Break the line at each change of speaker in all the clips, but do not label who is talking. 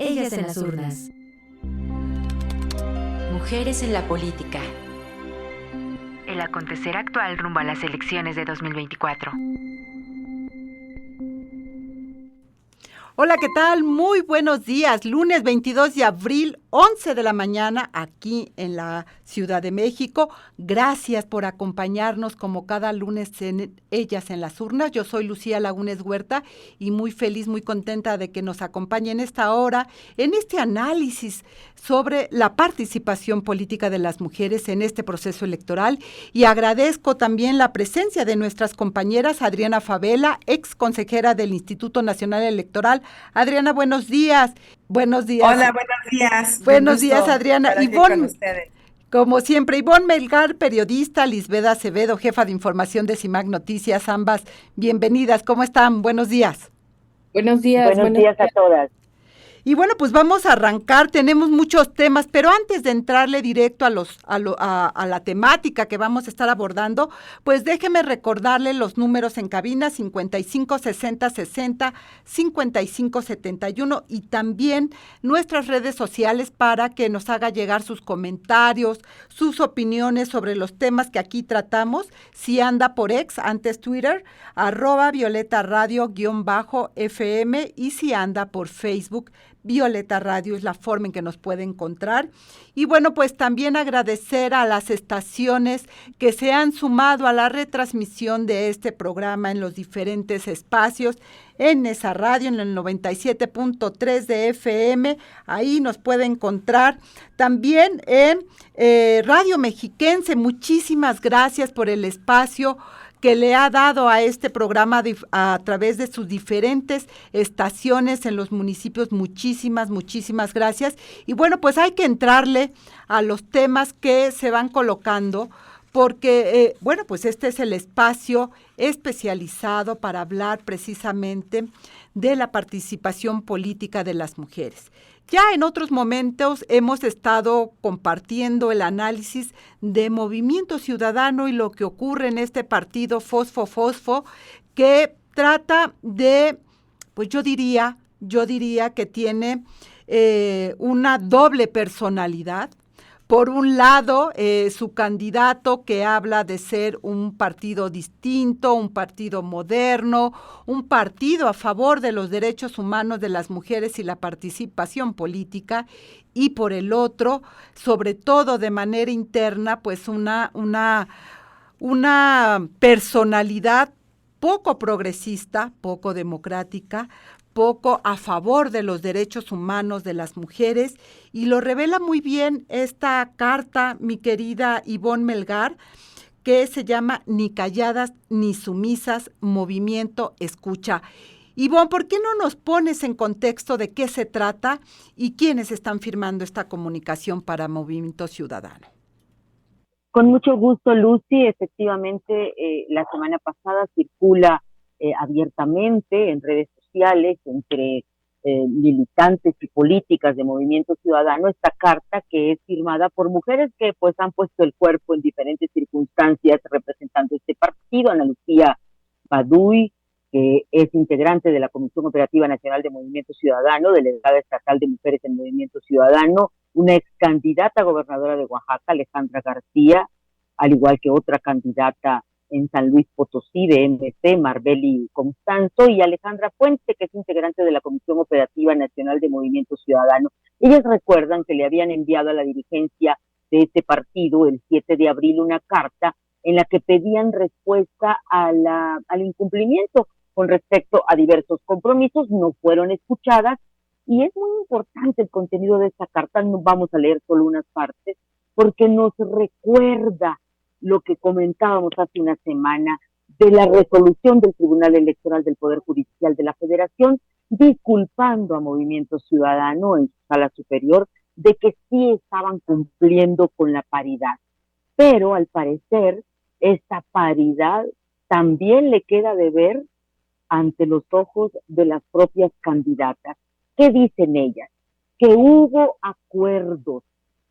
Ellas en las urnas. Mujeres en la política. El acontecer actual rumbo a las elecciones de 2024.
Hola, ¿qué tal? Muy buenos días. Lunes 22 de abril, 11 de la mañana, aquí en la Ciudad de México. Gracias por acompañarnos como cada lunes en Ellas en las Urnas. Yo soy Lucía Lagunes Huerta y muy feliz, muy contenta de que nos acompañen esta hora en este análisis sobre la participación política de las mujeres en este proceso electoral. Y agradezco también la presencia de nuestras compañeras Adriana Favela, ex consejera del Instituto Nacional Electoral. Adriana, buenos días. Buenos días.
Hola, buenos días. Un
Buenos días,
gusto
Adriana.
estar aquí con
Ivonne,
ustedes.
como siempre, Ivonne Melgar, periodista, Lisbeth Acevedo, jefa de información de CIMAC Noticias, ambas bienvenidas. ¿Cómo están? Buenos días.
Buenos días,
Buenos días a todas.
Y bueno, pues vamos a arrancar, tenemos muchos temas, pero antes de entrarle directo a la temática que vamos a estar abordando, pues déjeme recordarle los números en cabina 55 60 60 55 71 y también nuestras redes sociales para que nos haga llegar sus comentarios, sus opiniones sobre los temas que aquí tratamos. Si anda por ex, antes Twitter, @Violeta Radio_FM, y si anda por Facebook, Violeta Radio es la forma en que nos puede encontrar. Y bueno, pues también agradecer a las estaciones que se han sumado a la retransmisión de este programa en los diferentes espacios, en esa radio, en el 97.3 de FM, ahí nos puede encontrar. También en Radio Mexiquense, muchísimas gracias por el espacio que le ha dado a este programa a través de sus diferentes estaciones en los municipios. Muchísimas gracias. Y bueno, pues hay que entrarle a los temas que se van colocando, porque, bueno, pues este es el espacio especializado para hablar precisamente de la participación política de las mujeres. Ya en otros momentos hemos estado compartiendo el análisis de Movimiento Ciudadano y lo que ocurre en este partido Fosfo, que trata de, pues yo diría que tiene una doble personalidad. Por un lado, su candidato, que habla de ser un partido distinto, un partido moderno, un partido a favor de los derechos humanos de las mujeres y la participación política, y por el otro, sobre todo de manera interna, pues una personalidad poco progresista, poco democrática, poco a favor de los derechos humanos de las mujeres, y lo revela muy bien esta carta, mi querida Ivonne Melgar, que se llama Ni calladas ni sumisas, Movimiento Escucha. Ivonne, ¿por qué no nos pones en contexto de qué se trata y quiénes están firmando esta comunicación para Movimiento Ciudadano?
Con mucho gusto, Lucy. Efectivamente, la semana pasada circula abiertamente en redes sociales entre militantes y políticas de Movimiento Ciudadano esta carta, que es firmada por mujeres que pues han puesto el cuerpo en diferentes circunstancias representando este partido. Ana Lucía Baduy, que es integrante de la Comisión Operativa Nacional de Movimiento Ciudadano, delegada estatal de mujeres en Movimiento Ciudadano, una ex candidata a gobernadora de Oaxaca, Alejandra García, al igual que otra candidata en San Luis Potosí de MC, Marbeli Constanzo, y Alejandra Puente, que es integrante de la Comisión Operativa Nacional de Movimiento Ciudadano. Ellas recuerdan que le habían enviado a la dirigencia de este partido el 7 de abril una carta en la que pedían respuesta al incumplimiento con respecto a diversos compromisos. No fueron escuchadas, y es muy importante el contenido de esta carta. No vamos a leer solo unas partes, porque nos recuerda lo que comentábamos hace una semana de la resolución del Tribunal Electoral del Poder Judicial de la Federación, disculpando a Movimiento Ciudadano en su sala superior de que sí estaban cumpliendo con la paridad. Pero al parecer, esta paridad también le queda de ver ante los ojos de las propias candidatas. ¿Qué dicen ellas? Que hubo acuerdos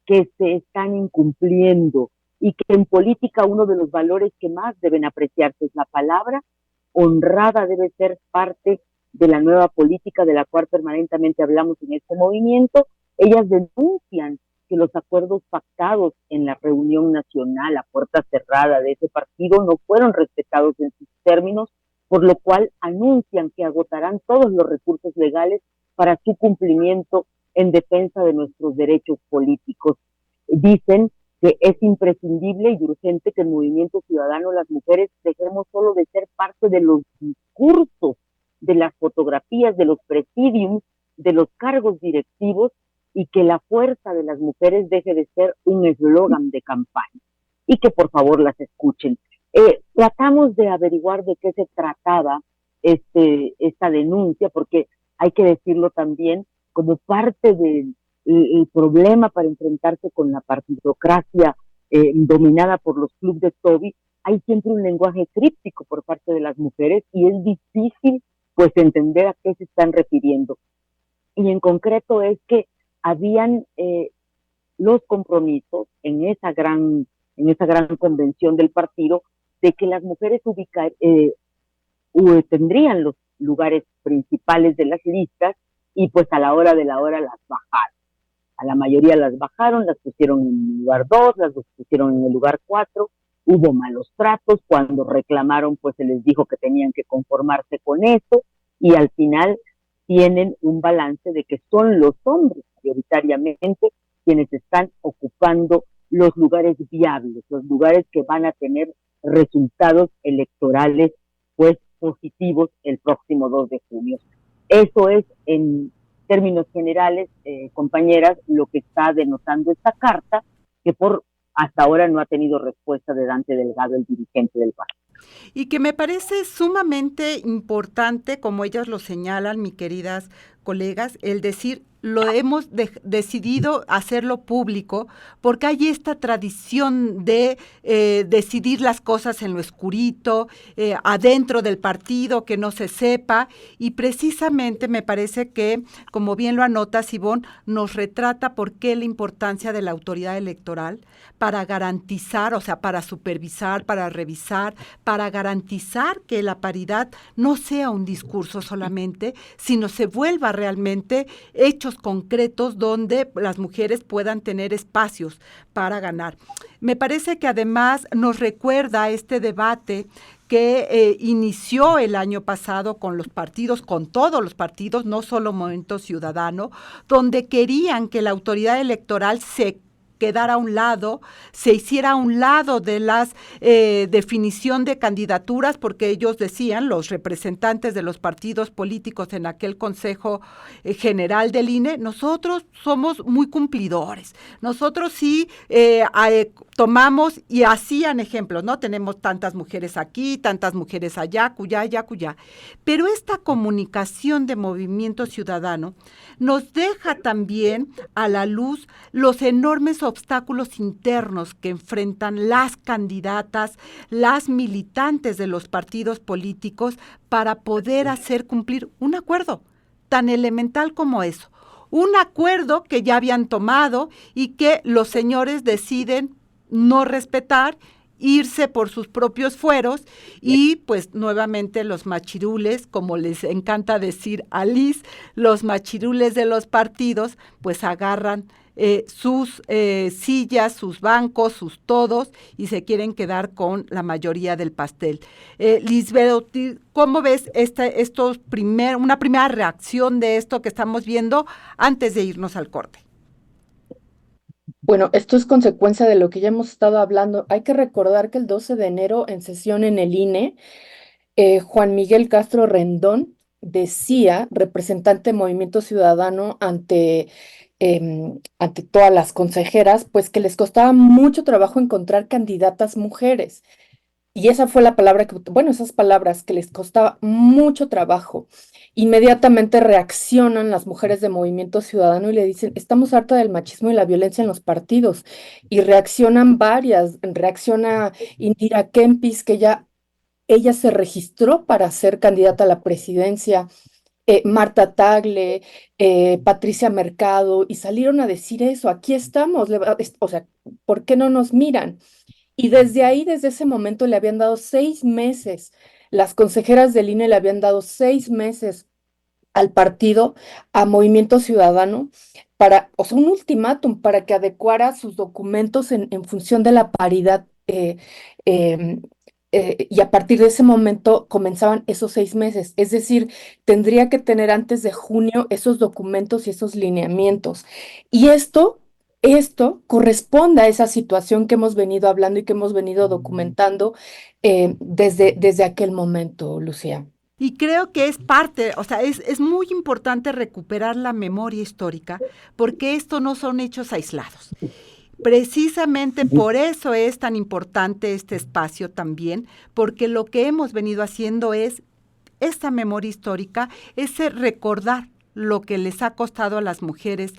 que se están incumpliendo, y que en política uno de los valores que más deben apreciarse es la palabra. Honrada debe ser parte de la nueva política de la cual permanentemente hablamos en este movimiento, ellas denuncian que los acuerdos pactados en la reunión nacional a puerta cerrada de ese partido no fueron respetados en sus términos, por lo cual anuncian que agotarán todos los recursos legales para su cumplimiento en defensa de nuestros derechos políticos. Dicen que es imprescindible y urgente que el movimiento ciudadano, las mujeres, dejemos solo de ser parte de los discursos, de las fotografías, de los presidiums, de los cargos directivos, y que la fuerza de las mujeres deje de ser un eslogan de campaña, y que por favor las escuchen. Tratamos de averiguar de qué se trataba esta denuncia, porque hay que decirlo también, como parte del el problema para enfrentarse con la partidocracia dominada por los clubes de Toby, hay siempre un lenguaje críptico por parte de las mujeres y es difícil pues entender a qué se están refiriendo. Y en concreto es que habían los compromisos en esa gran convención del partido de que las mujeres tendrían los lugares principales de las listas y pues a la hora de la hora las bajaron. A la mayoría las bajaron, las pusieron en el lugar 2, las pusieron en el lugar 4, hubo malos tratos, cuando reclamaron pues se les dijo que tenían que conformarse con eso y al final tienen un balance de que son los hombres mayoritariamente quienes están ocupando los lugares viables, los lugares que van a tener resultados electorales pues positivos el próximo 2 de junio. Eso es en términos generales, compañeras, lo que está denotando esta carta, que hasta ahora no ha tenido respuesta de Dante Delgado, el dirigente del partido.
Y que me parece sumamente importante, como ellas lo señalan, mis queridas colegas, el decir, lo hemos decidido hacerlo público, porque hay esta tradición de decidir las cosas en lo oscurito, adentro del partido, que no se sepa, y precisamente me parece que, como bien lo anota Ivonne, nos retrata por qué la importancia de la autoridad electoral para garantizar, o sea, para supervisar, para revisar, para garantizar que la paridad no sea un discurso solamente, sino se vuelva realmente hechos concretos donde las mujeres puedan tener espacios para ganar. Me parece que además nos recuerda este debate que inició el año pasado con los partidos, con todos los partidos, no solo Movimiento Ciudadano, donde querían que la autoridad electoral se quedara a un lado, se hiciera a un lado de las definición de candidaturas, porque ellos decían, los representantes de los partidos políticos en aquel Consejo General del INE, nosotros somos muy cumplidores, nosotros sí tomamos y hacían ejemplos, ¿no? Tenemos tantas mujeres aquí, tantas mujeres allá, cuyá, pero esta comunicación de Movimiento Ciudadano nos deja también a la luz los enormes obstáculos internos que enfrentan las candidatas, las militantes de los partidos políticos para poder hacer cumplir un acuerdo tan elemental como eso. Un acuerdo que ya habían tomado y que los señores deciden no respetar, irse por sus propios fueros y pues nuevamente los machirules, como les encanta decir a Liz, los machirules de los partidos pues agarran sus sillas, sus bancos, sus todos y se quieren quedar con la mayoría del pastel. Lisbeth, ¿cómo ves una primera reacción de esto que estamos viendo antes de irnos al corte?
Bueno, esto es consecuencia de lo que ya hemos estado hablando. Hay que recordar que el 12 de enero, en sesión en el INE, Juan Miguel Castro Rendón decía, representante de Movimiento Ciudadano ante todas las consejeras, pues que les costaba mucho trabajo encontrar candidatas mujeres. Y esa fue la palabra esas palabras que les costaba mucho trabajo. Inmediatamente reaccionan las mujeres de Movimiento Ciudadano y le dicen, estamos hartas del machismo y la violencia en los partidos. Y reaccionan reacciona Indira Kempis, que ella se registró para ser candidata a la presidencia, Marta Tagle, Patricia Mercado, y salieron a decir eso, aquí estamos, o sea, ¿por qué no nos miran? Y desde ese momento le habían dado 6 meses, las consejeras del INE le habían dado 6 meses al partido, a Movimiento Ciudadano, para, o sea, un ultimátum para que adecuara sus documentos en función de la paridad. Em, y a partir de ese momento comenzaban esos 6 meses. Es decir, tendría que tener antes de junio esos documentos y esos lineamientos. Y esto corresponde a esa situación que hemos venido hablando y que hemos venido documentando desde aquel momento, Lucía.
Y creo que es parte, o sea, es muy importante recuperar la memoria histórica, porque esto no son hechos aislados. Precisamente por eso es tan importante este espacio también, porque lo que hemos venido haciendo es esta memoria histórica, ese recordar lo que les ha costado a las mujeres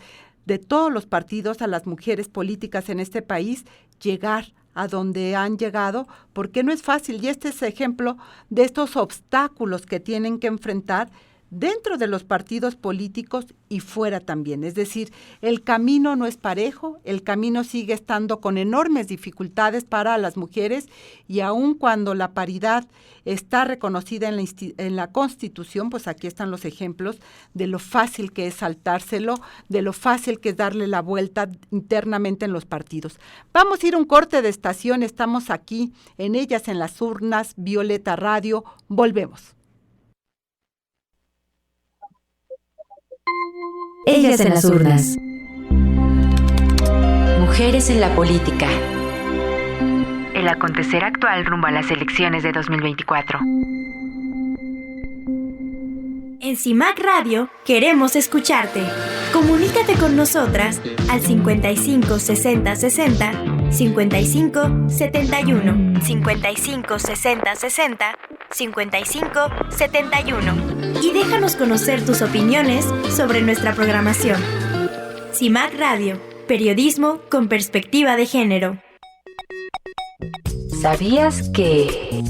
de todos los partidos, a las mujeres políticas en este país, llegar a donde han llegado, porque no es fácil. Y este es ejemplo de estos obstáculos que tienen que enfrentar dentro de los partidos políticos y fuera también. Es decir, el camino no es parejo, el camino sigue estando con enormes dificultades para las mujeres, y aun cuando la paridad está reconocida en la Constitución, pues aquí están los ejemplos de lo fácil que es saltárselo, de lo fácil que es darle la vuelta internamente en los partidos. Vamos a ir a un corte de estación, estamos aquí en Ellas en las Urnas, Violeta Radio, volvemos.
Ellas en las urnas. Mujeres en la política. El acontecer actual rumbo a las elecciones de 2024.
En CIMAC Radio queremos escucharte. Comunícate con nosotras al 55 60 60 55 71 55 60 60 55 71 y déjanos conocer tus opiniones sobre nuestra programación. CIMAC Radio, periodismo con perspectiva de género.
¿Sabías que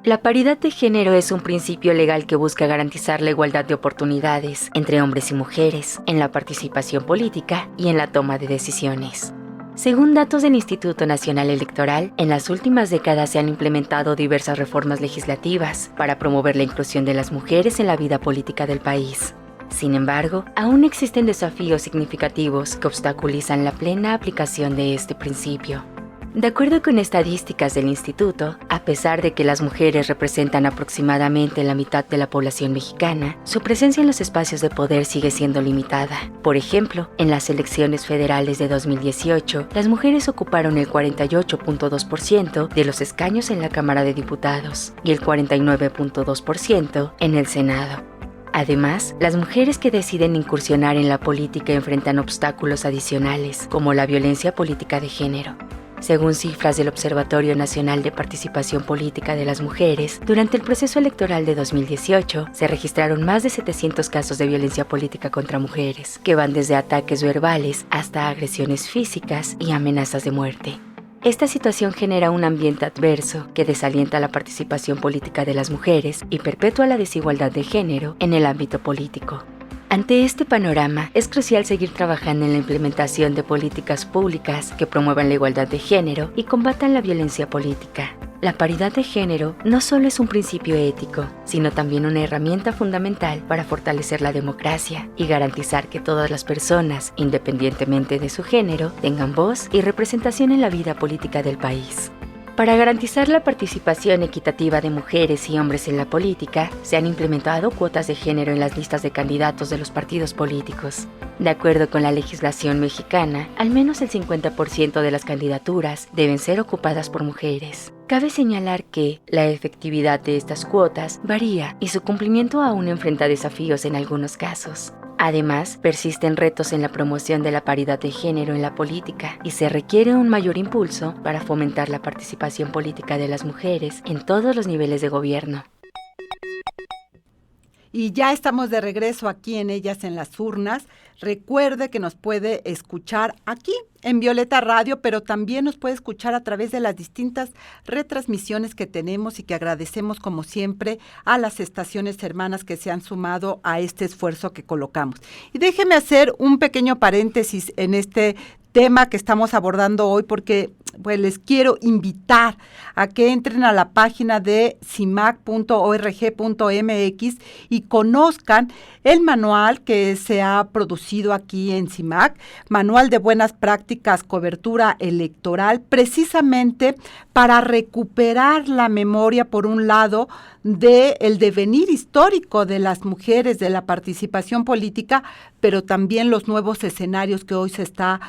la paridad de género es un principio legal que busca garantizar la igualdad de oportunidades entre hombres y mujeres en la participación política y en la toma de decisiones? Según datos del Instituto Nacional Electoral, en las últimas décadas se han implementado diversas reformas legislativas para promover la inclusión de las mujeres en la vida política del país. Sin embargo, aún existen desafíos significativos que obstaculizan la plena aplicación de este principio. De acuerdo con estadísticas del instituto, a pesar de que las mujeres representan aproximadamente la mitad de la población mexicana, su presencia en los espacios de poder sigue siendo limitada. Por ejemplo, en las elecciones federales de 2018, las mujeres ocuparon el 48.2% de los escaños en la Cámara de Diputados y el 49.2% en el Senado. Además, las mujeres que deciden incursionar en la política enfrentan obstáculos adicionales, como la violencia política de género. Según cifras del Observatorio Nacional de Participación Política de las Mujeres, durante el proceso electoral de 2018 se registraron más de 700 casos de violencia política contra mujeres, que van desde ataques verbales hasta agresiones físicas y amenazas de muerte. Esta situación genera un ambiente adverso que desalienta la participación política de las mujeres y perpetúa la desigualdad de género en el ámbito político. Ante este panorama, es crucial seguir trabajando en la implementación de políticas públicas que promuevan la igualdad de género y combatan la violencia política. La paridad de género no solo es un principio ético, sino también una herramienta fundamental para fortalecer la democracia y garantizar que todas las personas, independientemente de su género, tengan voz y representación en la vida política del país. Para garantizar la participación equitativa de mujeres y hombres en la política, se han implementado cuotas de género en las listas de candidatos de los partidos políticos. De acuerdo con la legislación mexicana, al menos el 50% de las candidaturas deben ser ocupadas por mujeres. Cabe señalar que la efectividad de estas cuotas varía y su cumplimiento aún enfrenta desafíos en algunos casos. Además, persisten retos en la promoción de la paridad de género en la política y se requiere un mayor impulso para fomentar la participación política de las mujeres en todos los niveles de gobierno.
Y ya estamos de regreso aquí en Ellas en las Urnas. Recuerde que nos puede escuchar aquí en Violeta Radio, pero también nos puede escuchar a través de las distintas retransmisiones que tenemos y que agradecemos como siempre a las estaciones hermanas que se han sumado a este esfuerzo que colocamos. Y déjeme hacer un pequeño paréntesis en este tema que estamos abordando hoy, porque pues les quiero invitar a que entren a la página de cimac.org.mx y conozcan el manual que se ha producido aquí en CIMAC, Manual de Buenas Prácticas, Cobertura Electoral, precisamente para recuperar la memoria, por un lado, del devenir histórico de las mujeres, de la participación política, pero también los nuevos escenarios que hoy se está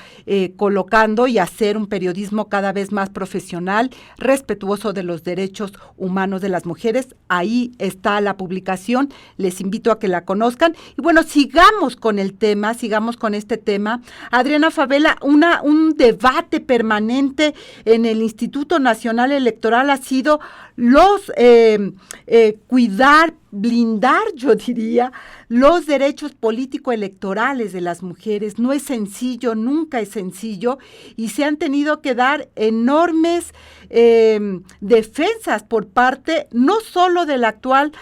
colocando, y hacer un periodismo cada vez más profesional, respetuoso de los derechos humanos de las mujeres. Ahí está la publicación, les invito a que la conozcan. Y bueno, sigamos con este tema. Adriana Favela, un debate permanente en el Instituto Nacional Electoral ha sido los cuidar, blindar, yo diría, los derechos político-electorales de las mujeres. No es sencillo, nunca es sencillo, y se han tenido que dar enormes defensas por parte no solo del actual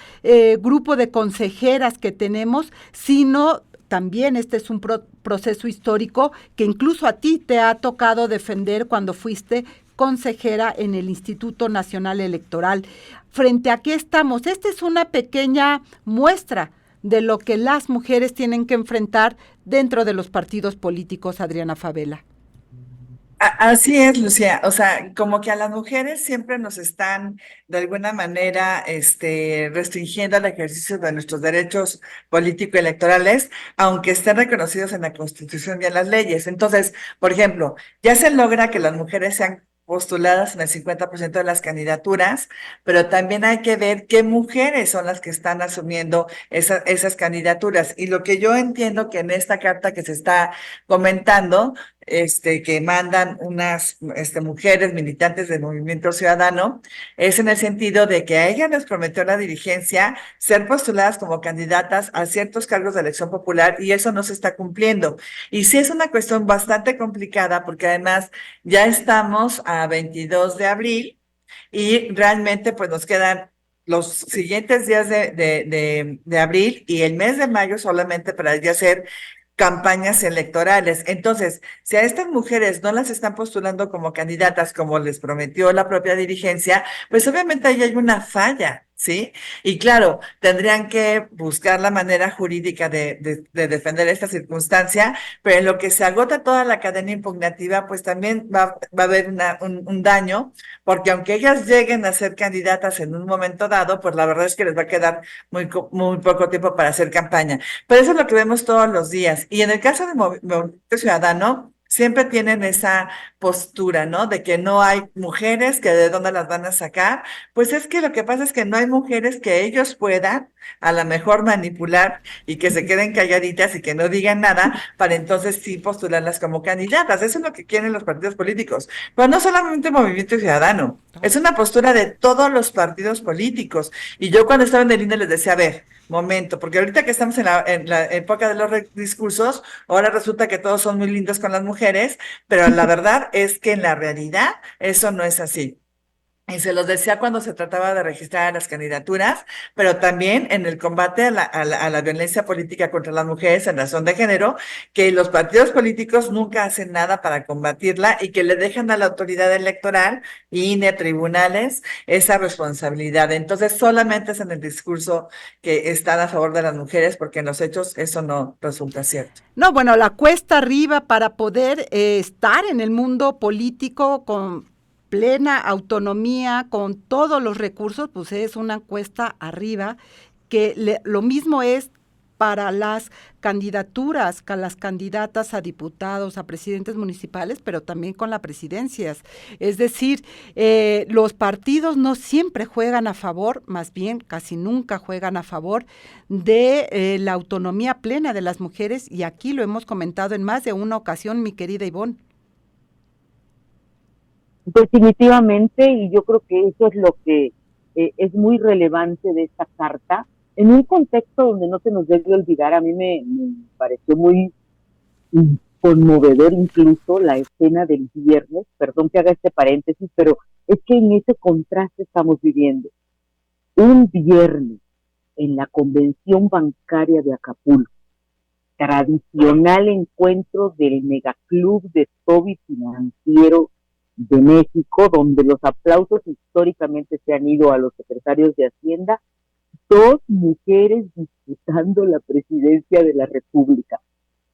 grupo de consejeras que tenemos, sino también este es un proceso histórico que incluso a ti te ha tocado defender cuando fuiste consejera en el Instituto Nacional Electoral. ¿Frente a qué estamos? Esta es una pequeña muestra de lo que las mujeres tienen que enfrentar dentro de los partidos políticos, Adriana Favela.
Así es, Lucía. O sea, como que a las mujeres siempre nos están de alguna manera restringiendo el ejercicio de nuestros derechos político-electorales, aunque estén reconocidos en la Constitución y en las leyes. Entonces, por ejemplo, ya se logra que las mujeres sean postuladas en el 50% de las candidaturas, pero también hay que ver qué mujeres son las que están asumiendo esas candidaturas. Y lo que yo entiendo que en esta carta que se está comentando, que mandan unas mujeres militantes del Movimiento Ciudadano, es en el sentido de que a ellas les prometió la dirigencia ser postuladas como candidatas a ciertos cargos de elección popular, y eso no se está cumpliendo. Y sí es una cuestión bastante complicada, porque además ya estamos a 22 de abril y realmente pues nos quedan los siguientes días de abril y el mes de mayo solamente para ya hacer campañas electorales. Entonces, si a estas mujeres no las están postulando como candidatas como les prometió la propia dirigencia, pues obviamente ahí hay una falla, ¿sí? Y claro, tendrían que buscar la manera jurídica de defender esta circunstancia, pero en lo que se agota toda la cadena impugnativa, pues también va a haber un daño, porque aunque ellas lleguen a ser candidatas en un momento dado, pues la verdad es que les va a quedar muy poco tiempo para hacer campaña. Pero eso es lo que vemos todos los días. Y en el caso del Movimiento Ciudadano, siempre tienen esa postura, ¿no? De que no hay mujeres, que de dónde las van a sacar. Pues es que lo que pasa es que no hay mujeres que ellos puedan a lo mejor manipular y que se queden calladitas y que no digan nada para entonces sí postularlas como candidatas. Eso es lo que quieren los partidos políticos. Pero no solamente Movimiento Ciudadano, es una postura de todos los partidos políticos. Y yo cuando estaba en el INE les decía, a ver, momento, porque ahorita que estamos en la época de los discursos, ahora resulta que todos son muy lindos con las mujeres, pero la verdad es que en la realidad eso no es así. Y se los decía cuando se trataba de registrar las candidaturas, pero también en el combate a la violencia política contra las mujeres en razón de género, que los partidos políticos nunca hacen nada para combatirla y que le dejan a la autoridad electoral, INE, tribunales, esa responsabilidad. Entonces, solamente es en el discurso que están a favor de las mujeres, porque en los hechos eso no resulta cierto.
No, bueno, la cuesta arriba para poder estar en el mundo político con plena autonomía, con todos los recursos, pues es una cuesta arriba, que lo mismo es para las candidaturas, con las candidatas a diputados, a presidentes municipales, pero también con las presidencias. Es decir, los partidos no siempre juegan a favor, más bien casi nunca juegan a favor de la autonomía plena de las mujeres, y aquí lo hemos comentado en más de una ocasión, mi querida Ivonne.
Definitivamente, y yo creo que eso es lo que es muy relevante de esta carta, en un contexto donde no se nos debe olvidar. A mí me pareció muy conmovedor incluso la escena del viernes, perdón que haga este paréntesis, pero es que en ese contraste estamos viviendo. Un viernes en la convención bancaria de Acapulco, tradicional encuentro del megaclub de Toby financiero de México, donde los aplausos históricamente se han ido a los secretarios de Hacienda, dos mujeres disputando la presidencia de la República.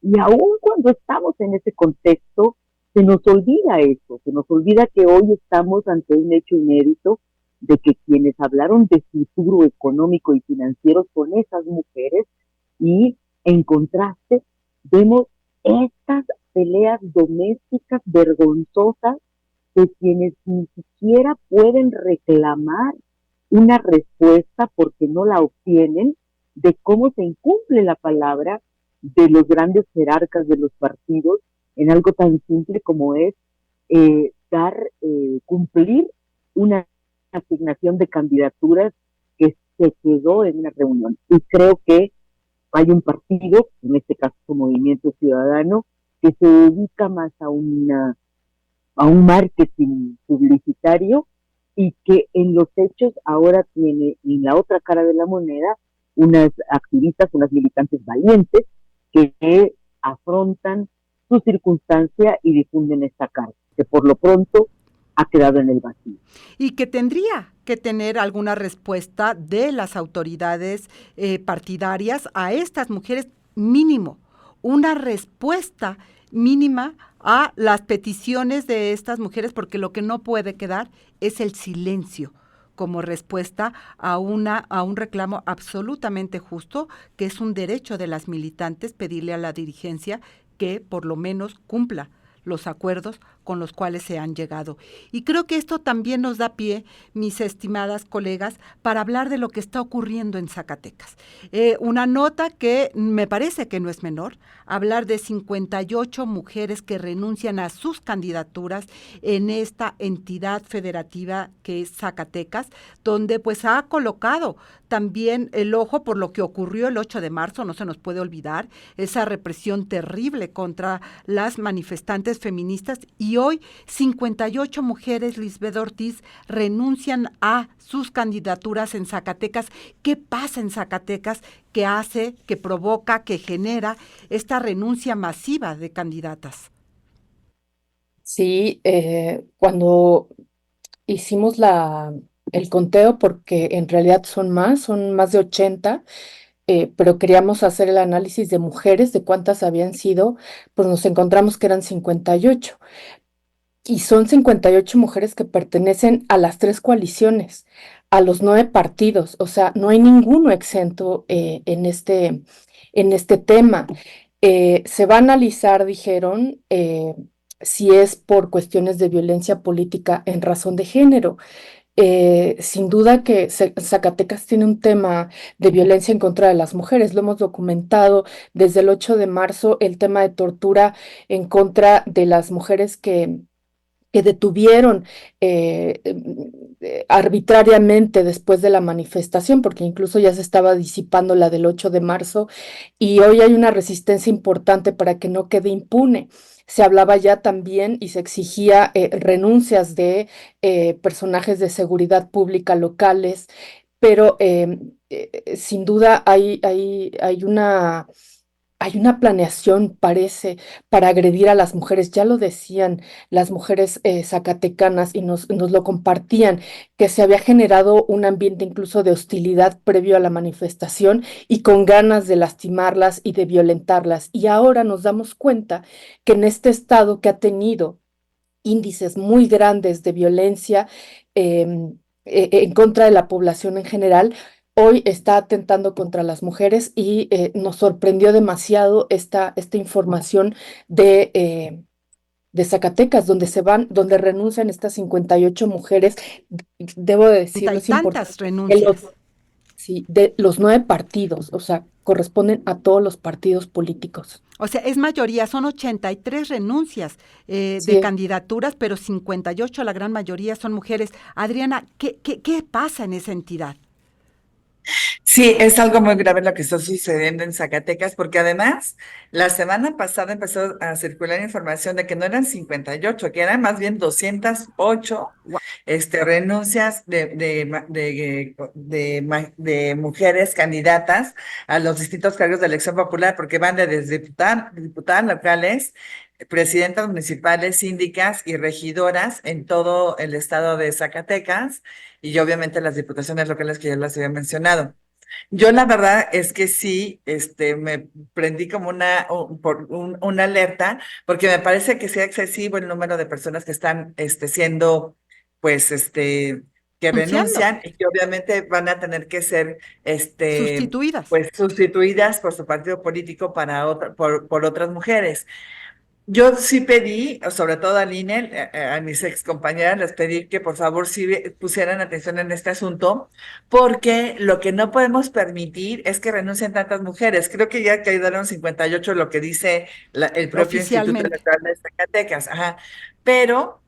Y aún cuando estamos en ese contexto, se nos olvida eso, se nos olvida que hoy estamos ante un hecho inédito de que quienes hablaron de futuro económico y financiero son esas mujeres, y en contraste vemos estas peleas domésticas vergonzosas de quienes ni siquiera pueden reclamar una respuesta porque no la obtienen, de cómo se incumple la palabra de los grandes jerarcas de los partidos en algo tan simple como es cumplir una asignación de candidaturas que se quedó en una reunión. Y creo que hay un partido, en este caso Movimiento Ciudadano, que se dedica más a un marketing publicitario, y que en los hechos ahora tiene en la otra cara de la moneda unas activistas, unas militantes valientes que afrontan su circunstancia y difunden esta carta, que por lo pronto ha quedado en el vacío.
Y que tendría que tener alguna respuesta de las autoridades partidarias a estas mujeres, mínimo, una respuesta mínima a las peticiones de estas mujeres, porque lo que no puede quedar es el silencio como respuesta a un reclamo absolutamente justo, que es un derecho de las militantes pedirle a la dirigencia que por lo menos cumpla los acuerdos con los cuales se han llegado. Y creo que esto también nos da pie, mis estimadas colegas, para hablar de lo que está ocurriendo en Zacatecas. Una nota que me parece que no es menor, hablar de 58 mujeres que renuncian a sus candidaturas en esta entidad federativa que es Zacatecas, donde pues ha colocado también el ojo por lo que ocurrió el 8 de marzo, no se nos puede olvidar, esa represión terrible contra las manifestantes feministas, y hoy 58 mujeres, Lisbeth Ortiz, renuncian a sus candidaturas en Zacatecas. ¿Qué pasa en Zacatecas que hace, que provoca, que genera esta renuncia masiva de candidatas?
Sí, cuando hicimos el conteo, porque en realidad son más de 80, pero queríamos hacer el análisis de mujeres, de cuántas habían sido, pues nos encontramos que eran 58. Y son 58 mujeres que pertenecen a las 3 coaliciones, a los 9 partidos, o sea, no hay ninguno exento en este tema. Se va a analizar, dijeron, si es por cuestiones de violencia política en razón de género. Sin duda que Zacatecas tiene un tema de violencia en contra de las mujeres, lo hemos documentado desde el 8 de marzo, el tema de tortura en contra de las mujeres que detuvieron arbitrariamente después de la manifestación, porque incluso ya se estaba disipando la del 8 de marzo, y hoy hay una resistencia importante para que no quede impune. Se hablaba ya también y se exigía renuncias de personajes de seguridad pública locales, pero sin duda hay una planeación, parece, para agredir a las mujeres. Ya lo decían las mujeres zacatecanas y nos lo compartían, que se había generado un ambiente incluso de hostilidad previo a la manifestación y con ganas de lastimarlas y de violentarlas. Y ahora nos damos cuenta que en este estado que ha tenido índices muy grandes de violencia en contra de la población en general, hoy está atentando contra las mujeres, y nos sorprendió demasiado esta información de Zacatecas, donde renuncian estas 58 mujeres. Debo de decirlo,
Hay
es
tantas
importante,
renuncias.
sí, de los 9 partidos, o sea, corresponden a todos los partidos políticos.
O sea, es mayoría, son 83 renuncias de
Sí,
candidaturas, pero 58, la gran mayoría son mujeres. Adriana, ¿qué pasa en esa entidad?
Sí, es algo muy grave lo que está sucediendo en Zacatecas, porque además la semana pasada empezó a circular información de que no eran 58, que eran más bien 208 renuncias de mujeres candidatas a los distintos cargos de elección popular, porque van desde diputadas locales, presidentas municipales, síndicas y regidoras en todo el estado de Zacatecas y obviamente las diputaciones locales que ya las había mencionado. Yo la verdad es que sí, me prendí como una alerta, porque me parece que sea excesivo el número de personas que están, siendo, pues, que
Anunciando,
renuncian y que obviamente van a tener que ser,
sustituidas.
pues, sustituidas por su partido político por otras mujeres. Yo sí pedí, sobre todo al INE, a mis ex compañeras, les pedí que por favor sí pusieran atención en este asunto, porque lo que no podemos permitir es que renuncien tantas mujeres. Creo que ya quedaron 58 lo que dice el propio Instituto
Oficialmente.
Electoral de Zacatecas, ajá. Pero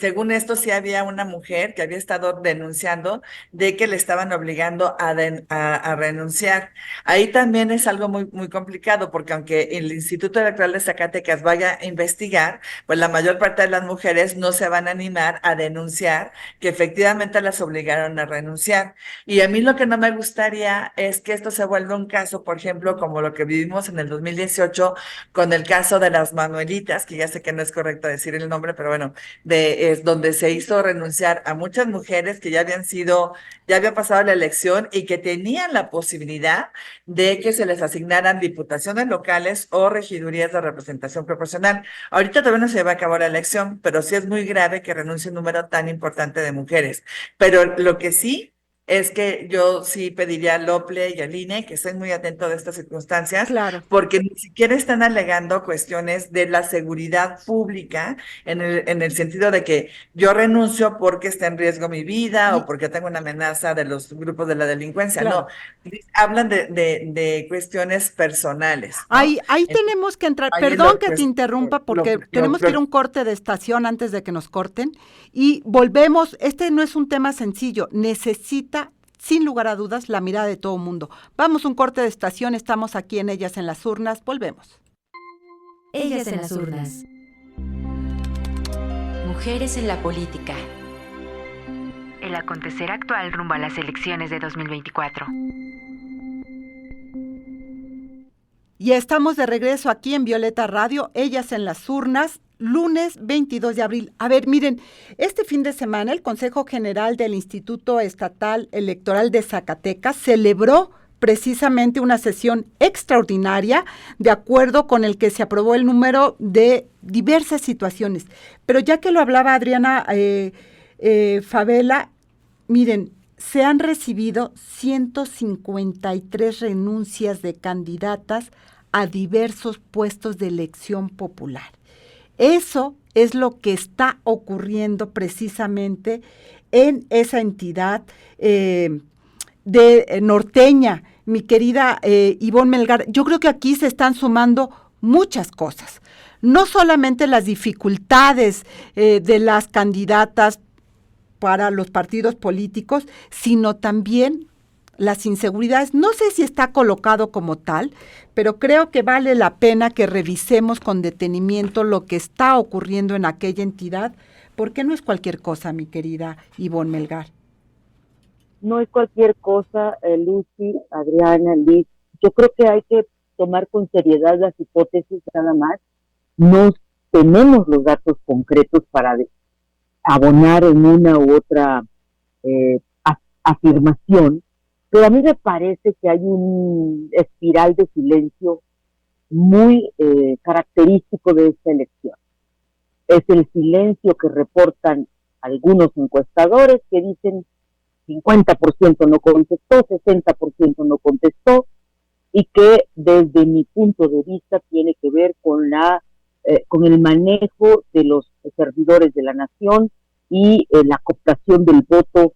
según esto, sí había una mujer que había estado denunciando de que le estaban obligando a renunciar. Ahí también es algo muy, muy complicado, porque aunque el Instituto Electoral de Zacatecas vaya a investigar, pues la mayor parte de las mujeres no se van a animar a denunciar que efectivamente las obligaron a renunciar. Y a mí lo que no me gustaría es que esto se vuelva un caso, por ejemplo, como lo que vivimos en el 2018 con el caso de las Manuelitas, que ya sé que no es correcto decir el nombre, pero bueno, es donde se hizo renunciar a muchas mujeres que ya había pasado la elección y que tenían la posibilidad de que se les asignaran diputaciones locales o regidurías de representación proporcional. Ahorita todavía no se va a acabar la elección, pero sí es muy grave que renuncie un número tan importante de mujeres. Pero lo que sí es que yo sí pediría al OPLE y al INE que estén muy atentos de estas circunstancias,
Claro.
porque ni siquiera están alegando cuestiones de la seguridad pública en el sentido de que yo renuncio porque está en riesgo mi vida o
Y
porque tengo una amenaza de los grupos de la delincuencia. No,
claro.
hablan de cuestiones personales, ¿no?
Ahí
Entonces,
tenemos que entrar.
ahí es
Perdón
lo
que
que
te
es,
interrumpa porque tenemos que ir a un
lo-
corte de estación antes de que nos corten y volvemos. Este no es un tema sencillo, necesita, sin lugar a dudas, la mirada de todo el mundo. Vamos a un corte de estación, estamos aquí en Ellas en las Urnas, volvemos.
Ellas en las urnas.
Mujeres en la política. El acontecer actual rumbo a las elecciones de 2024.
Y estamos de regreso aquí en Violeta Radio, Ellas en las Urnas, lunes 22 de abril. A ver, miren, este fin de semana el Consejo General del Instituto Estatal Electoral de Zacatecas celebró precisamente una sesión extraordinaria de acuerdo con el que se aprobó el número de diversas situaciones. Pero ya que lo hablaba Adriana Favela, miren, se han recibido 153 renuncias de candidatas a diversos puestos de elección popular. Eso es lo que está ocurriendo precisamente en esa entidad norteña. Mi querida Ivonne Melgar, yo creo que aquí se están sumando muchas cosas. No solamente las dificultades de las candidatas para los partidos políticos, sino también las inseguridades. No sé si está colocado como tal, pero creo que vale la pena que revisemos con detenimiento lo que está ocurriendo en aquella entidad, porque no es cualquier cosa, mi querida Ivonne Melgar.
No es cualquier cosa, Lucy, Adriana, Liz. Yo creo que hay que tomar con seriedad las hipótesis nada más. No tenemos los datos concretos para abonar en una u otra afirmación, pero a mí me parece que hay un espiral de silencio muy característico de esta elección. Es el silencio que reportan algunos encuestadores que dicen 50% no contestó, 60% no contestó, y que desde mi punto de vista tiene que ver con con el manejo de los servidores de la nación y la cooptación del voto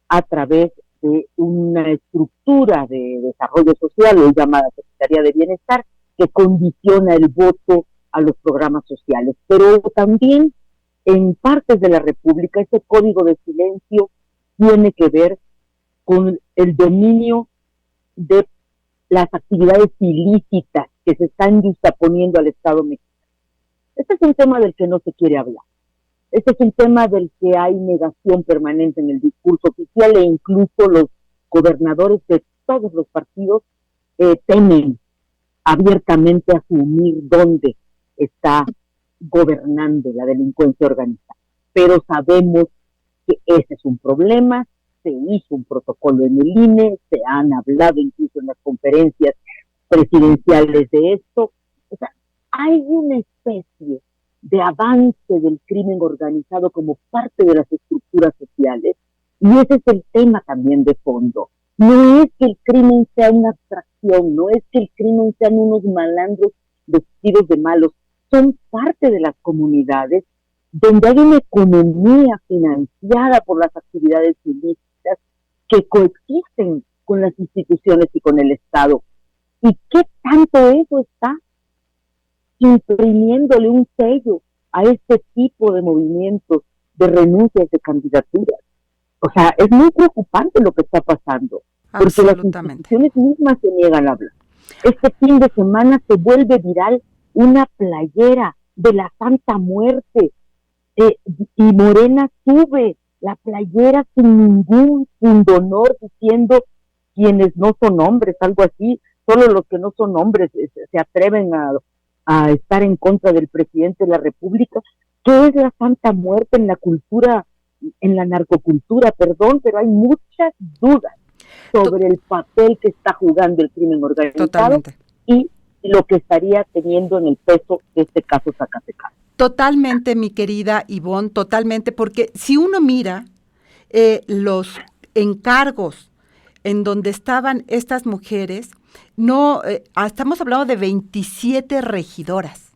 a través de una estructura de desarrollo social, o llamada Secretaría de Bienestar, que condiciona el voto a los programas sociales. Pero también en partes de la República ese código de silencio tiene que ver con el dominio de las actividades ilícitas que se están justaponiendo al Estado mexicano. Este es un tema del que no se quiere hablar. Este es un tema del que hay negación permanente en el discurso oficial, e incluso los gobernadores de todos los partidos temen abiertamente asumir dónde está gobernando la delincuencia organizada. Pero sabemos que ese es un problema, se hizo un protocolo en el INE, se han hablado incluso en las conferencias presidenciales de esto. O sea, hay una especie de avance del crimen organizado como parte de las estructuras sociales, y ese es el tema también de fondo. No es que el crimen sea una abstracción, no es que el crimen sean unos malandros vestidos de malos, son parte de las comunidades donde hay una economía financiada por las actividades ilícitas que coexisten con las instituciones y con el Estado. ¿Y qué tanto eso está imprimiéndole un sello a este tipo de movimientos de renuncias de candidaturas? O sea, es muy preocupante lo que está pasando, porque las instituciones mismas se niegan a hablar. Este fin de semana se vuelve viral una playera de la Santa Muerte, y Morena sube la playera sin ningún pundonor diciendo quienes no son hombres, algo así, solo los que no son hombres se atreven a estar en contra del presidente de la República. ¿Qué es la Santa Muerte en la cultura, en la narcocultura? Perdón, pero hay muchas dudas sobre el papel que está jugando el crimen organizado. Totalmente. Y lo que estaría teniendo en el peso de este caso Zacatecas.
Totalmente, mi querida Ivonne, totalmente, porque si uno mira los encargos en donde estaban estas mujeres, no estamos hablando de 27 regidoras,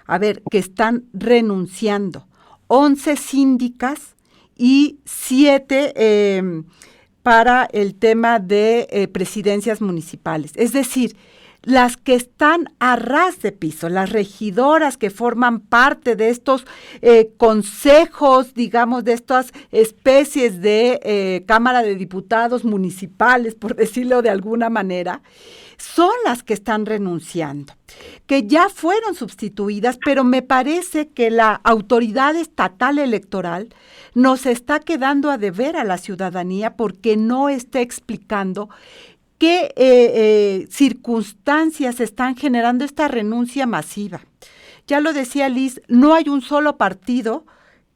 a ver, que están renunciando, 11 síndicas y 7 para el tema de presidencias municipales. Es decir, las que están a ras de piso, las regidoras que forman parte de estos consejos, digamos, de estas especies de Cámara de Diputados municipales, por decirlo de alguna manera, son las que están renunciando, que ya fueron sustituidas, pero me parece que la autoridad estatal electoral nos está quedando a deber a la ciudadanía porque no está explicando qué circunstancias están generando esta renuncia masiva. Ya lo decía Liz, no hay un solo partido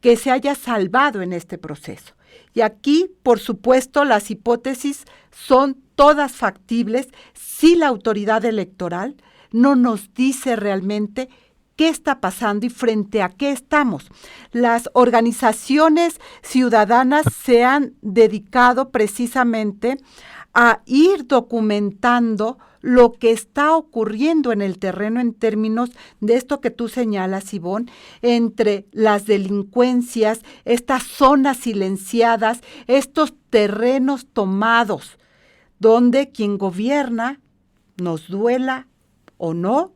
que se haya salvado en este proceso. Y aquí, por supuesto, las hipótesis son todas factibles si la autoridad electoral no nos dice realmente qué está pasando y frente a qué estamos. Las organizaciones ciudadanas se han dedicado precisamente a ir documentando lo que está ocurriendo en el terreno en términos de esto que tú señalas, Ivonne, entre las delincuencias, estas zonas silenciadas, estos terrenos tomados, donde quien gobierna, nos duela o no,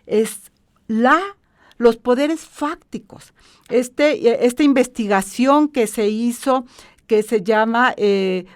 es los poderes fácticos. Esta investigación que se hizo, que se llama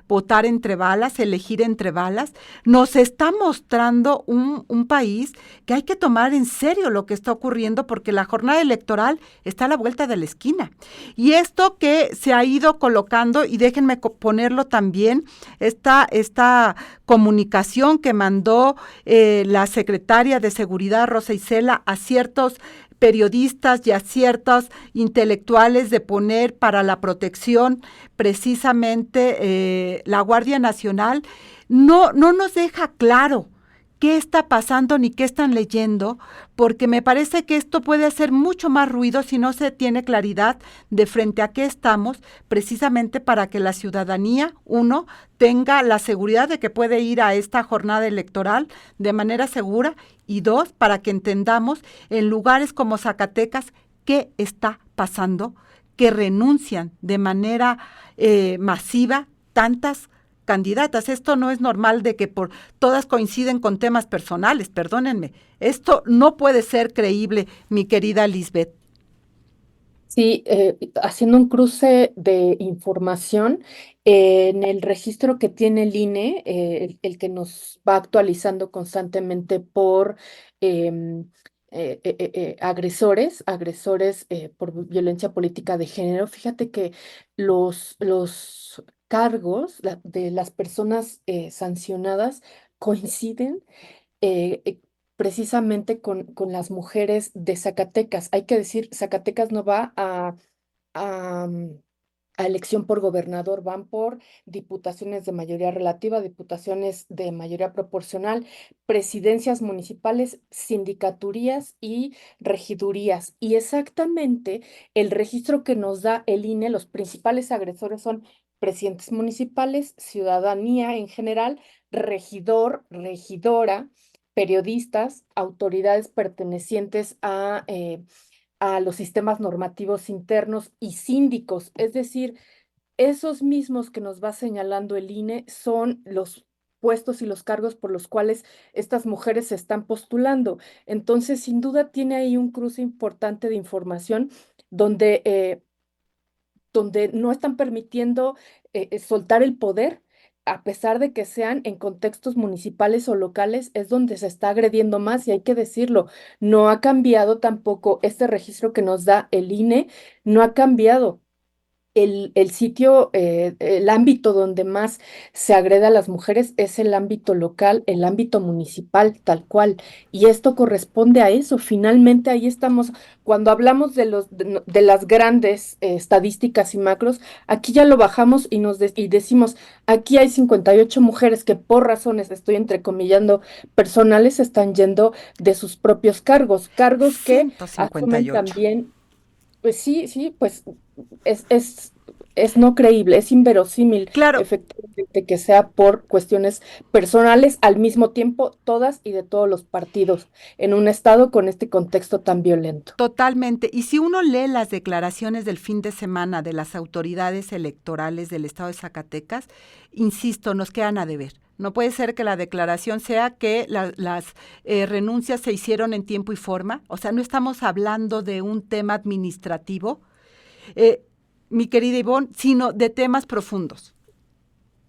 votar entre balas, elegir entre balas, nos está mostrando un país que hay que tomar en serio lo que está ocurriendo porque la jornada electoral está a la vuelta de la esquina. Y esto que se ha ido colocando, y déjenme ponerlo también, esta comunicación que mandó la secretaria de Seguridad, Rosa Isela, a ciertos periodistas y a ciertos intelectuales de poner para la protección precisamente la Guardia Nacional, no nos deja claro qué está pasando ni qué están leyendo, porque me parece que esto puede hacer mucho más ruido si no se tiene claridad de frente a qué estamos, precisamente para que la ciudadanía, uno, tenga la seguridad de que puede ir a esta jornada electoral de manera segura, y dos, para que entendamos en lugares como Zacatecas qué está pasando, que renuncian de manera masiva tantas candidatas. Esto no es normal de que todas coinciden con temas personales, perdónenme. Esto no puede ser creíble, mi querida Lisbeth.
Sí, haciendo un cruce de información, en el registro que tiene el INE, el que nos va actualizando constantemente por agresores por violencia política de género, fíjate que los cargos de las personas sancionadas coinciden precisamente con las mujeres de Zacatecas. Hay que decir, Zacatecas no va a elección por gobernador, van por diputaciones de mayoría relativa, diputaciones de mayoría proporcional, presidencias municipales, sindicaturías y regidurías. Y exactamente el registro que nos da el INE, los principales agresores son presidentes municipales, ciudadanía en general, regidor, regidora, periodistas, autoridades pertenecientes a los sistemas normativos internos y síndicos. Es decir, esos mismos que nos va señalando el INE son los puestos y los cargos por los cuales estas mujeres se están postulando. Entonces, sin duda, tiene ahí un cruce importante de información donde no están permitiendo soltar el poder, a pesar de que sean en contextos municipales o locales, es donde se está agrediendo más y hay que decirlo, no ha cambiado tampoco este registro que nos da el INE, no ha cambiado. El sitio, el ámbito donde más se agrede a las mujeres es el ámbito local, el ámbito municipal, tal cual. Y esto corresponde a eso. Finalmente ahí estamos. Cuando hablamos de las grandes estadísticas y macros, aquí ya lo bajamos y decimos, aquí hay 58 mujeres que por razones, estoy entrecomillando, personales, están yendo de sus propios cargos que asumen
158.
también. Pues sí, pues es no creíble, es inverosímil,
Claro,
efectivamente, que sea por cuestiones personales, al mismo tiempo, todas y de todos los partidos, en un estado con este contexto tan violento.
totalmente. Y si uno lee las declaraciones del fin de semana de las autoridades electorales del estado de Zacatecas, insisto, nos quedan a deber. No puede ser que la declaración sea que las renuncias se hicieron en tiempo y forma. O sea, no estamos hablando de un tema administrativo, mi querida Ivonne, sino de temas profundos.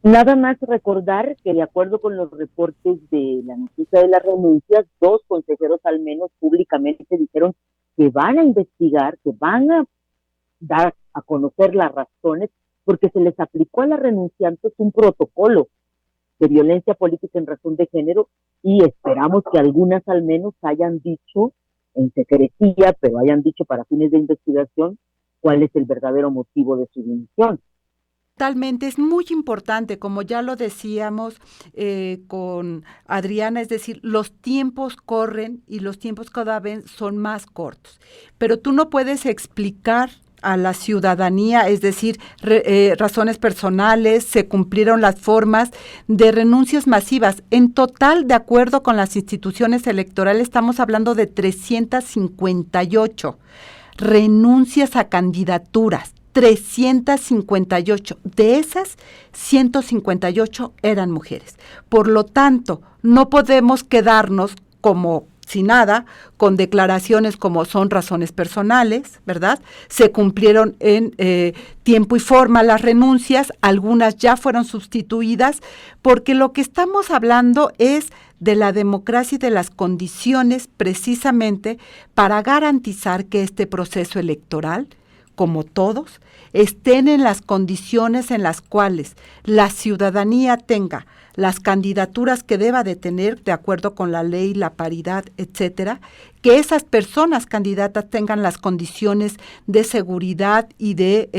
Nada más recordar que de acuerdo con los reportes de la noticia de las renuncias, 2 consejeros al menos públicamente dijeron que van a investigar, que van a dar a conocer las razones, porque se les aplicó a las renunciantes un protocolo de violencia política en razón de género y esperamos que algunas al menos hayan dicho en secrecía, pero hayan dicho para fines de investigación cuál es el verdadero motivo de su dimisión.
Totalmente, es muy importante, como ya lo decíamos con Adriana, es decir, los tiempos corren y los tiempos cada vez son más cortos, pero tú no puedes explicar a la ciudadanía, es decir, razones personales, se cumplieron las formas de renuncias masivas. En total, de acuerdo con las instituciones electorales, estamos hablando de 358 renuncias a candidaturas. 358. De esas, 158 eran mujeres. Por lo tanto, no podemos quedarnos como si nada, con declaraciones como son razones personales, ¿verdad? Se cumplieron en tiempo y forma las renuncias, algunas ya fueron sustituidas, porque lo que estamos hablando es de la democracia y de las condiciones precisamente para garantizar que este proceso electoral, como todos, estén en las condiciones en las cuales la ciudadanía tenga las candidaturas que deba de tener de acuerdo con la ley, la paridad, etcétera, que esas personas candidatas tengan las condiciones de seguridad y de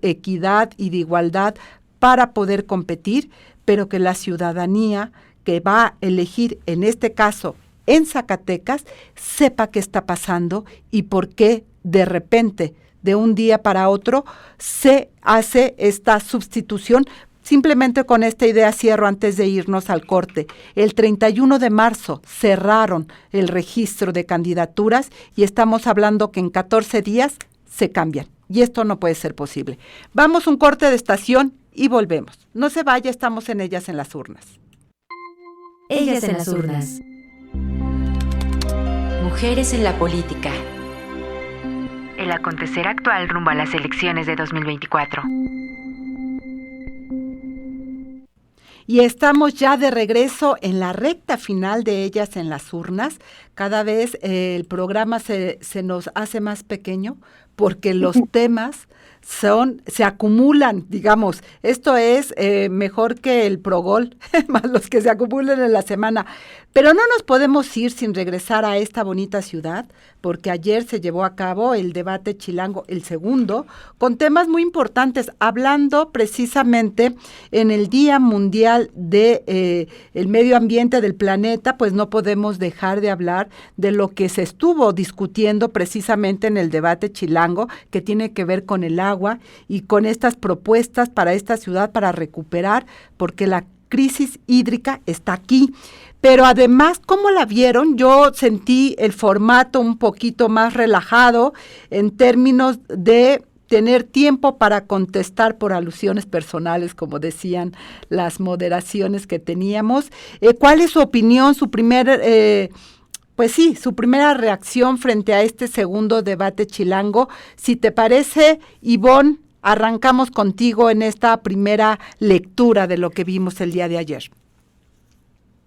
equidad y de igualdad para poder competir, pero que la ciudadanía que va a elegir, en este caso en Zacatecas, sepa qué está pasando y por qué de repente, de un día para otro, se hace esta sustitución. Simplemente con esta idea cierro antes de irnos al corte. El 31 de marzo cerraron el registro de candidaturas y estamos hablando que en 14 días se cambian. Y esto no puede ser posible. Vamos a un corte de estación y volvemos. No se vaya, estamos en Ellas en las Urnas.
Ellas en las urnas.
Mujeres en la política. El acontecer actual rumbo a las elecciones de 2024.
Y estamos ya de regreso en la recta final de Ellas en las Urnas. Cada vez el programa se nos hace más pequeño porque los temas se acumulan, digamos, esto es mejor que el Progol, más los que se acumulan en la semana. Pero no nos podemos ir sin regresar a esta bonita ciudad, porque ayer se llevó a cabo el debate chilango, el segundo, con temas muy importantes, hablando precisamente en el Día Mundial de el Medio Ambiente del Planeta, pues no podemos dejar de hablar de lo que se estuvo discutiendo precisamente en el debate chilango, que tiene que ver con el agua y con estas propuestas para esta ciudad para recuperar, porque la crisis hídrica está aquí. Pero además, ¿cómo la vieron? Yo sentí el formato un poquito más relajado en términos de tener tiempo para contestar por alusiones personales, como decían las moderaciones que teníamos. ¿Cuál es su opinión, su primera reacción frente a este segundo debate chilango? Si te parece, Ivonne, arrancamos contigo en esta primera lectura de lo que vimos el día de ayer.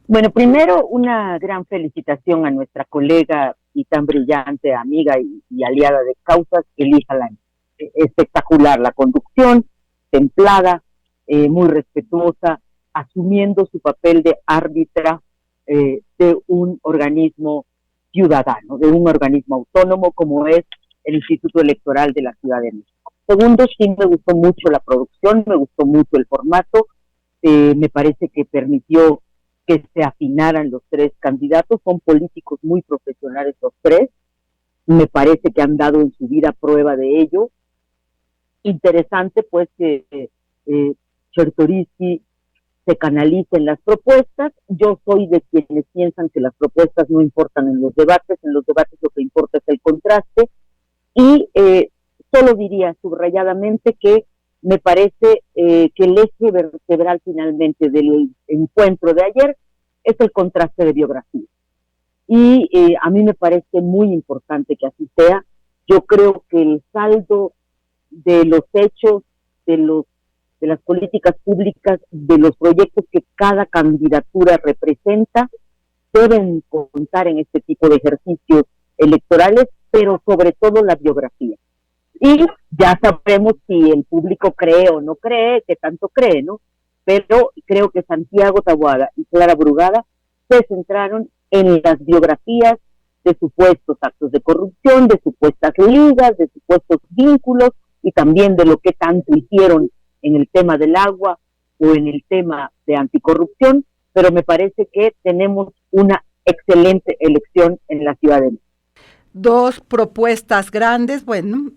Bueno, primero una gran felicitación a nuestra colega y tan brillante amiga y aliada de causas, Elisa Lam. Espectacular la conducción, templada, muy respetuosa, asumiendo su papel de árbitra de un organismo ciudadano, de un organismo autónomo como es el Instituto Electoral de la Ciudad de México. Segundo, sí me gustó mucho la producción, me gustó mucho el formato, me parece que permitió que se afinaran los tres candidatos, son políticos muy profesionales los tres, me parece que han dado en su vida prueba de ello. Interesante pues que Chertorivsky se canalice en las propuestas. Yo soy de quienes piensan que las propuestas no importan en los debates lo que importa es el contraste, y solo diría subrayadamente que me parece que el eje vertebral finalmente del encuentro de ayer es el contraste de biografía. Y a mí me parece muy importante que así sea. Yo creo que el saldo de los hechos, de las políticas públicas, de los proyectos que cada candidatura representa, deben contar en este tipo de ejercicios electorales, pero sobre todo la biografía. Y ya sabremos si el público cree o no cree, que tanto cree, ¿no? Pero creo que Santiago Taboada y Clara Brugada se centraron en las biografías de supuestos actos de corrupción, de supuestas ligas, de supuestos vínculos, y también de lo que tanto hicieron en el tema del agua o en el tema de anticorrupción, pero me parece que tenemos una excelente elección en la Ciudad de México.
Dos propuestas grandes, bueno,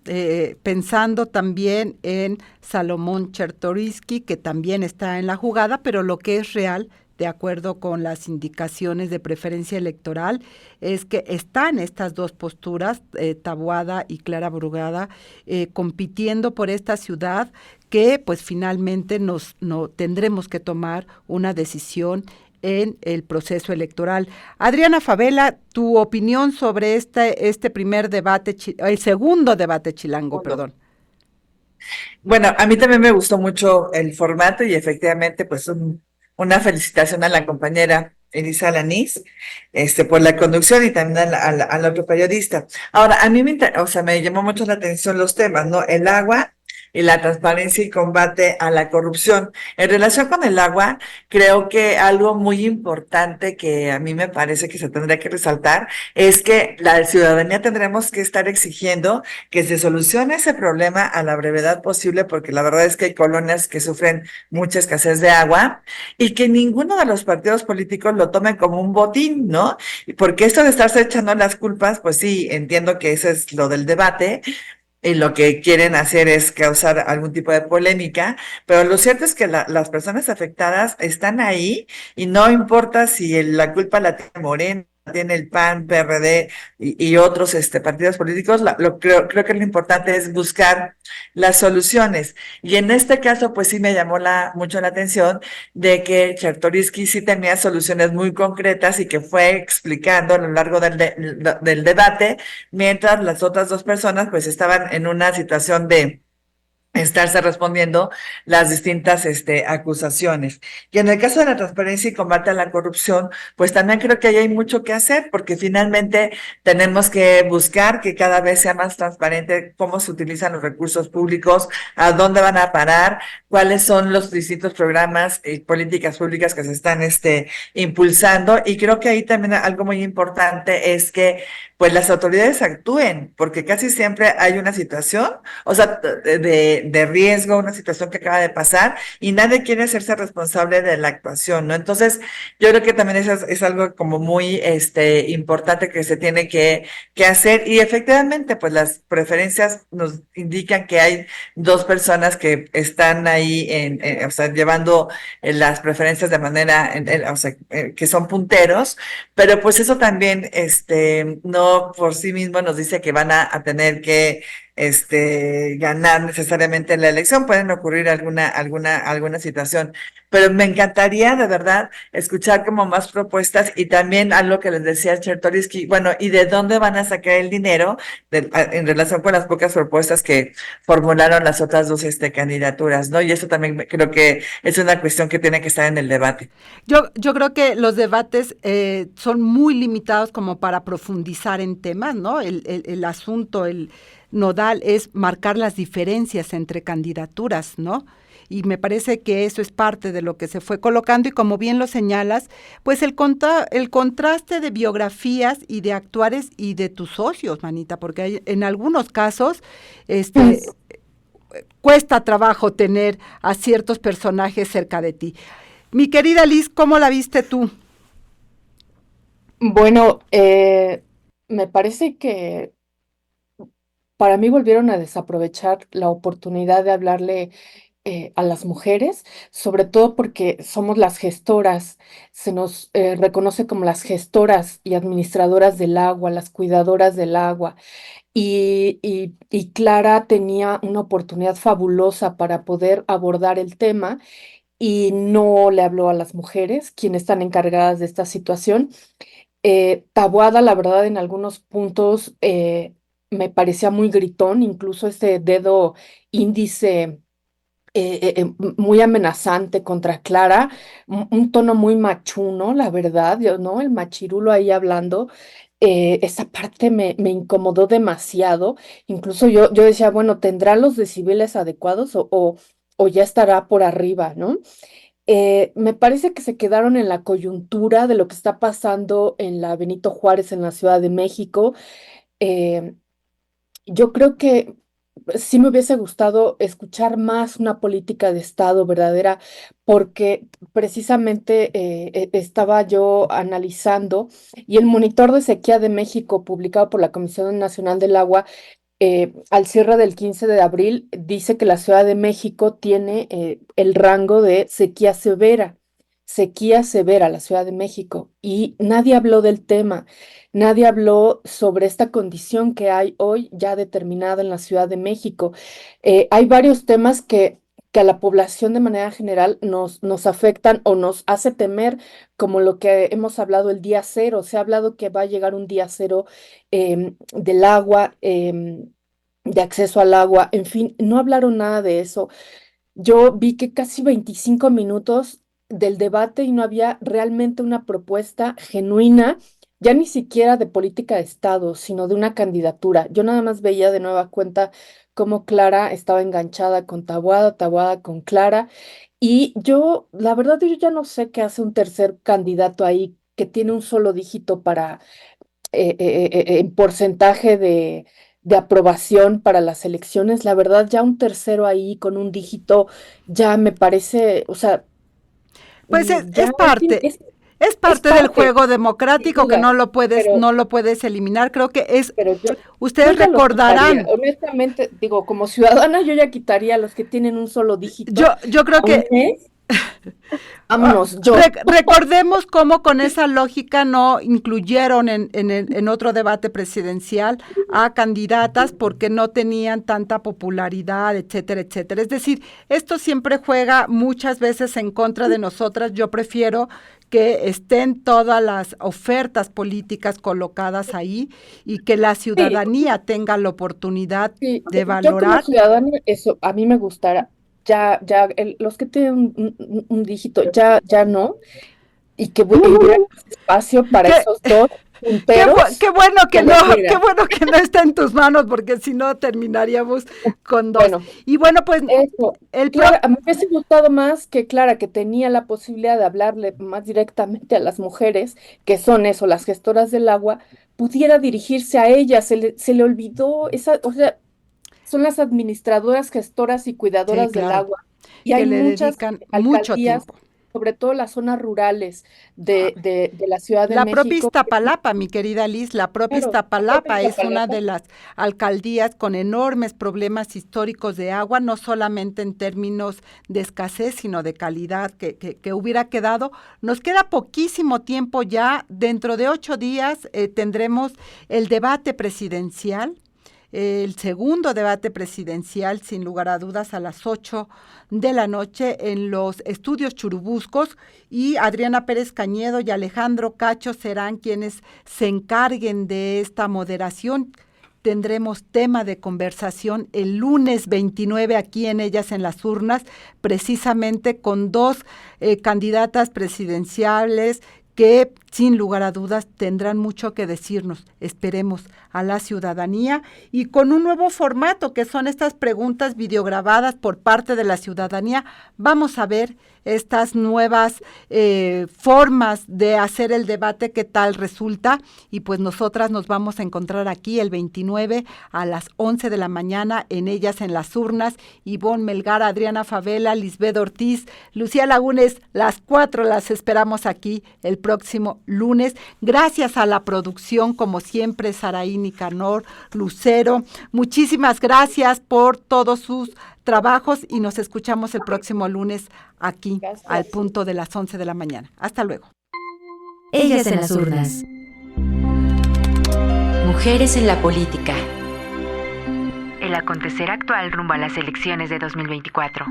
pensando también en Salomón Chertorivsky, que también está en la jugada, pero lo que es real, de acuerdo con las indicaciones de preferencia electoral, es que están estas dos posturas, Taboada y Clara Brugada, compitiendo por esta ciudad que pues finalmente tendremos que tomar una decisión en el proceso electoral. Adriana Favela, tu opinión sobre este primer debate, el segundo debate chilango, perdón.
Bueno, a mí también me gustó mucho el formato y efectivamente pues una felicitación a la compañera Elisa Lanís por la conducción y también al otro periodista. Ahora, a mí me llamó mucho la atención los temas, ¿no? El agua y la transparencia y combate a la corrupción. En relación con el agua, creo que algo muy importante que a mí me parece que se tendría que resaltar es que la ciudadanía tendremos que estar exigiendo que se solucione ese problema a la brevedad posible, porque la verdad es que hay colonias que sufren mucha escasez de agua y que ninguno de los partidos políticos lo tomen como un botín, ¿no? Porque esto de estarse echando las culpas, pues sí, entiendo que eso es lo del debate, y lo que quieren hacer es causar algún tipo de polémica, pero lo cierto es que las personas afectadas están ahí y no importa si la culpa la tiene Morena, tiene el PAN, PRD y otros partidos políticos, creo que lo importante es buscar las soluciones. Y en este caso, pues sí me llamó mucho la atención de que Chertorivsky sí tenía soluciones muy concretas y que fue explicando a lo largo del debate, mientras las otras dos personas pues estaban en una situación de estarse respondiendo las distintas acusaciones. Y en el caso de la transparencia y combate a la corrupción, pues también creo que ahí hay mucho que hacer, porque finalmente tenemos que buscar que cada vez sea más transparente cómo se utilizan los recursos públicos, a dónde van a parar, cuáles son los distintos programas y políticas públicas que se están impulsando. Y creo que ahí también algo muy importante es que pues las autoridades actúen, porque casi siempre hay una situación, o sea, de riesgo, una situación que acaba de pasar y nadie quiere hacerse responsable de la actuación, ¿no? Entonces, yo creo que también eso es algo como muy importante que se tiene que hacer y efectivamente, pues las preferencias nos indican que hay dos personas que están ahí o sea, llevando las preferencias de manera, o sea, que son punteros, pero pues eso también, no por sí mismo nos dice que van a tener que ganar necesariamente la elección, pueden ocurrir alguna situación, pero me encantaría de verdad escuchar como más propuestas y también algo que les decía Chertoriski, bueno, y de dónde van a sacar el dinero en relación con las pocas propuestas que formularon las otras dos candidaturas, ¿no? Y eso también creo que es una cuestión que tiene que estar en el debate.
Yo creo que los debates son muy limitados como para profundizar en temas, ¿no? El asunto, el nodal es marcar las diferencias entre candidaturas, ¿no? Y me parece que eso es parte de lo que se fue colocando y como bien lo señalas, pues el contraste de biografías y de actuares y de tus socios, manita, porque hay, en algunos casos cuesta trabajo tener a ciertos personajes cerca de ti. Mi querida Liz, ¿cómo la viste tú?
Bueno, me parece que para mí volvieron a desaprovechar la oportunidad de hablarle a las mujeres, sobre todo porque somos las gestoras, se nos reconoce como las gestoras y administradoras del agua, las cuidadoras del agua. Y Clara tenía una oportunidad fabulosa para poder abordar el tema y no le habló a las mujeres, quienes están encargadas de esta situación. Taboada, la verdad, en algunos puntos me parecía muy gritón, incluso ese dedo índice muy amenazante contra Clara, un tono muy machuno, la verdad, ¿no? El machirulo ahí hablando. Esa parte me incomodó demasiado. Incluso yo decía, bueno, ¿tendrá los decibeles adecuados o ya estará por arriba, ¿no? Me parece que se quedaron en la coyuntura de lo que está pasando en la Benito Juárez en la Ciudad de México. Eh, yo creo que sí me hubiese gustado escuchar más una política de Estado verdadera, porque precisamente estaba yo analizando y el monitor de sequía de México publicado por la Comisión Nacional del Agua al cierre del 15 de abril dice que la Ciudad de México tiene el rango de sequía severa la Ciudad de México, y nadie habló del tema, nadie habló sobre esta condición que hay hoy ya determinada en la Ciudad de México. Hay varios temas que a la población de manera general nos afectan o nos hace temer, como lo que hemos hablado el día cero. Se ha hablado que va a llegar un día cero del agua, de acceso al agua, en fin, no hablaron nada de eso. Yo vi que casi 25 minutos del debate y no había realmente una propuesta genuina, ya ni siquiera de política de Estado, sino de una candidatura. Yo nada más veía de nueva cuenta cómo Clara estaba enganchada con Taboada, Taboada con Clara, y yo, la verdad, yo ya no sé qué hace un tercer candidato ahí que tiene un solo dígito para en porcentaje de aprobación para las elecciones. La verdad, ya un tercero ahí con un dígito ya me parece, o sea,
Pues
ya
es
es
parte del
parte,
juego
sin
democrático que
duda, pero,
no lo puedes eliminar. Creo que
pero yo
ustedes
ya los quitaría.
recordarán.
Honestamente, digo, como ciudadana, yo ya quitaría a los que tienen un solo dígito
Yo creo
a un
que
mes. Vámonos, yo.
Recordemos cómo con esa lógica no incluyeron en otro debate presidencial a candidatas porque no tenían tanta popularidad, etcétera, etcétera. Es decir, esto siempre juega muchas veces en contra de nosotras. Yo prefiero que estén todas las ofertas políticas colocadas ahí y que la ciudadanía tenga la oportunidad
Sí,
de
yo como
valorar.
ciudadana, eso a mí me gustará. Ya, los que tienen un dígito, ya no, y que hubiera más espacio para
¿Qué?
esos dos
Qué,
punteros
qué bueno que
que
no,
les
qué
diga.
bueno que no está en tus manos, porque si no terminaríamos con dos.
Bueno,
Y bueno, pues
eso.
el
Clara, a mí me hubiese gustado más que Clara, que tenía la posibilidad de hablarle más directamente a las mujeres, que son eso, las gestoras del agua, pudiera dirigirse a ellas. Se le olvidó esa, o sea, son las administradoras, gestoras y
sí,
cuidadoras del
claro,
agua. Y
que
hay
le
muchas
dedican mucho
alcaldías,
tiempo.
sobre todo las zonas rurales de la Ciudad de
La propia
México.
Iztapalapa, mi querida Liz, la propia
Claro, la propia
Iztapalapa es una
Iztapalapa.
de las alcaldías con enormes problemas históricos de agua, no solamente en términos de escasez, sino de calidad que hubiera quedado. Nos queda poquísimo tiempo ya, dentro de 8 días tendremos el debate presidencial. El segundo debate presidencial, sin lugar a dudas, a las 8 de la noche en los estudios Churubuscos, y Adriana Pérez Cañedo y Alejandro Cacho serán quienes se encarguen de esta moderación. Tendremos tema de conversación el lunes 29 aquí en Ellas en las Urnas, precisamente con dos candidatas presidenciales que sin lugar a dudas tendrán mucho que decirnos, esperemos, a la ciudadanía, y con un nuevo formato que son estas preguntas videograbadas por parte de la ciudadanía. Vamos a ver estas nuevas formas de hacer el debate, qué tal resulta, y pues nosotras nos vamos a encontrar aquí el 29 a las 11 de la mañana en Ellas en las Urnas. Ivonne Melgar, Adriana Favela, Lisbeth Ortiz, Lucía Lagunes, las 4 las esperamos aquí el próximo lunes. Gracias a la producción, como siempre, Saraí Nicanor, Lucero. Muchísimas gracias por todos sus trabajos y nos escuchamos el próximo lunes aquí
Gracias.
al punto de las 11 de la mañana. Hasta luego.
Ellas en las urnas.
Mujeres en la política. El acontecer actual rumbo a las elecciones de 2024.